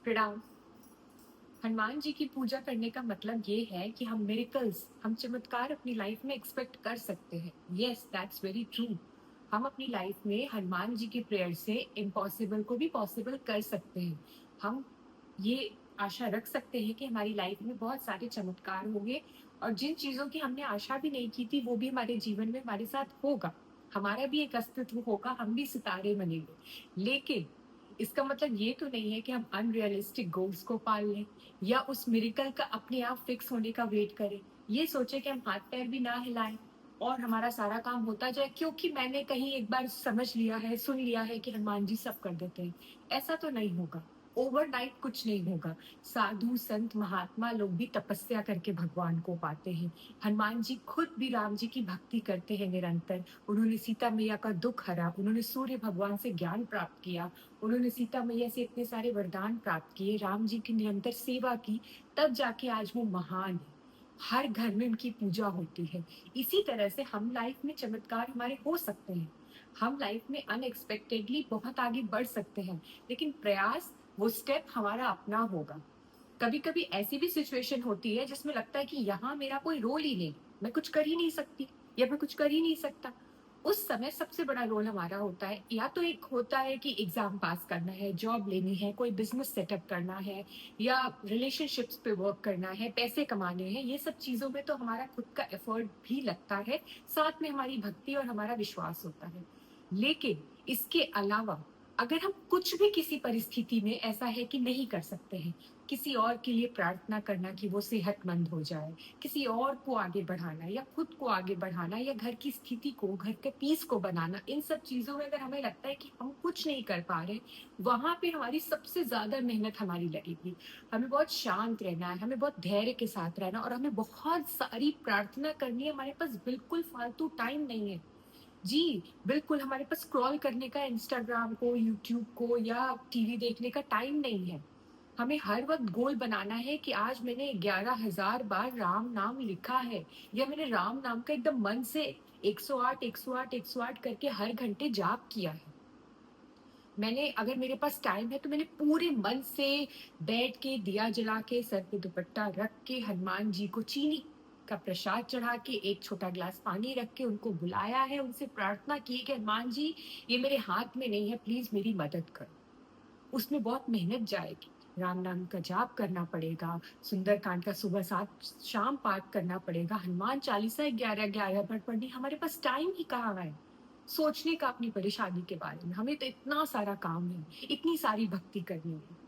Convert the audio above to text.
प्रणाम। हनुमान जी की पूजा करने का मतलब ये है कि हम मिरेकल्स, हम चमत्कार अपनी लाइफ में एक्सपेक्ट कर सकते हैं। Yes, that's very true. हम अपनी लाइफ में हनुमान जी की प्रेयर से इम्पॉसिबल को भी पॉसिबल कर सकते हैं। हम ये आशा रख सकते हैं कि हमारी लाइफ में बहुत सारे चमत्कार होंगे और जिन चीजों की हमने आशा भी नहीं की थी वो भी हमारे जीवन में हमारे साथ होगा। हमारा भी एक अस्तित्व होगा, हम भी सितारे बनेंगे। लेकिन इसका मतलब ये तो नहीं है कि हम अनरियलिस्टिक गोल्स को पाल लें या उस मिरेकल का अपने आप फिक्स होने का वेट करें। ये सोचे कि हम हाथ पैर भी ना हिलाएं और हमारा सारा काम होता जाए क्योंकि मैंने कहीं एक बार समझ लिया है, सुन लिया है कि हनुमान जी सब कर देते हैं। ऐसा तो नहीं होगा। ओवरनाइट कुछ नहीं होगा। साधु संत महात्मा लोग भी तपस्या करके भगवान को पाते हैं। हनुमान जी खुद भी राम जी की भक्ति करते हैं निरंतर। उन्होंने सीता मैया का दुख हरा, उन्होंने सूर्य भगवान से ज्ञान प्राप्त किया, उन्होंने सीता मैया से इतने सारे वरदान प्राप्त किए, राम जी की निरंतर सेवा की, तब जाके आज वो महान है। हर घर में उनकी पूजा होती है। इसी तरह से हम लाइफ में चमत्कार हमारे हो सकते हैं। हम लाइफ में अनएक्सपेक्टेडली बहुत आगे बढ़ सकते हैं, लेकिन प्रयास, वो स्टेप हमारा अपना होगा। कभी-कभी ऐसी भी सिचुएशन होती है जिसमें लगता है कि यहाँ मेरा कोई रोल ही नहीं, मैं कुछ कर ही नहीं सकती या मैं कुछ कर ही नहीं सकता। उस समय सबसे बड़ा रोल हमारा होता है, या तो एक होता है कि एग्ज़ाम पास करना है, जॉब लेनी है, कोई बिज़नेस सेटअप करना है या रिलेशनशिप्स पे वर्क करना है, पैसे कमाने हैं। ये सब चीज़ों में तो हमारा खुद का एफर्ट भी लगता है, साथ में हमारी भक्ति और हमारा विश्वास होता है। लेकिन इसके अलावा अगर हम कुछ भी किसी परिस्थिति में ऐसा है कि नहीं कर सकते हैं, किसी और के लिए प्रार्थना करना कि वो सेहतमंद हो जाए, किसी और को आगे बढ़ाना या खुद को आगे बढ़ाना या घर की स्थिति को, घर के पीस को बनाना, इन सब चीज़ों में अगर हमें लगता है कि हम कुछ नहीं कर पा रहे, वहाँ पे हमारी सबसे ज़्यादा मेहनत हमारी लगेगी। हमें बहुत शांत रहना है, हमें बहुत धैर्य के साथ रहना और हमें बहुत सारी प्रार्थना करनी है, हमारे पास बिल्कुल फालतू टाइम नहीं है। जी, बिल्कुल हमारे पास स्क्रॉल करने का इंस्टाग्राम को, यूट्यूब को या टीवी देखने का टाइम नहीं है। हमें हर वक़्त गोल बनाना है कि आज मैंने 11,000 बार राम नाम लिखा है या मैंने राम नाम का एकदम मन से 108, 108, 108 करके हर घंटे जाप किया है। मैंने, अगर मेरे पास टाइम है तो मैंने पूरे मन से बैठ के, दिया जला के, सर पे दुपट्टा रख के, हनुमान जी को चीनी का प्रसाद चढ़ा के, एक छोटा ग्लास पानी रख के उनको बुलाया है, उनसे प्रार्थना की है कि हनुमान जी, ये मेरे हाथ में नहीं है, प्लीज़ मेरी मदद करो। उसमें बहुत मेहनत जाएगी। राम नाम का जाप करना पड़ेगा, सुंदरकांड का सुबह 7 शाम पाठ करना पड़ेगा, हनुमान चालीसा 11-11 बार पढ़नी। हमारे पास टाइम ही कहाँ है सोचने का अपनी परेशानी के बारे में। हमें तो इतना सारा काम है, इतनी सारी भक्ति करनी है।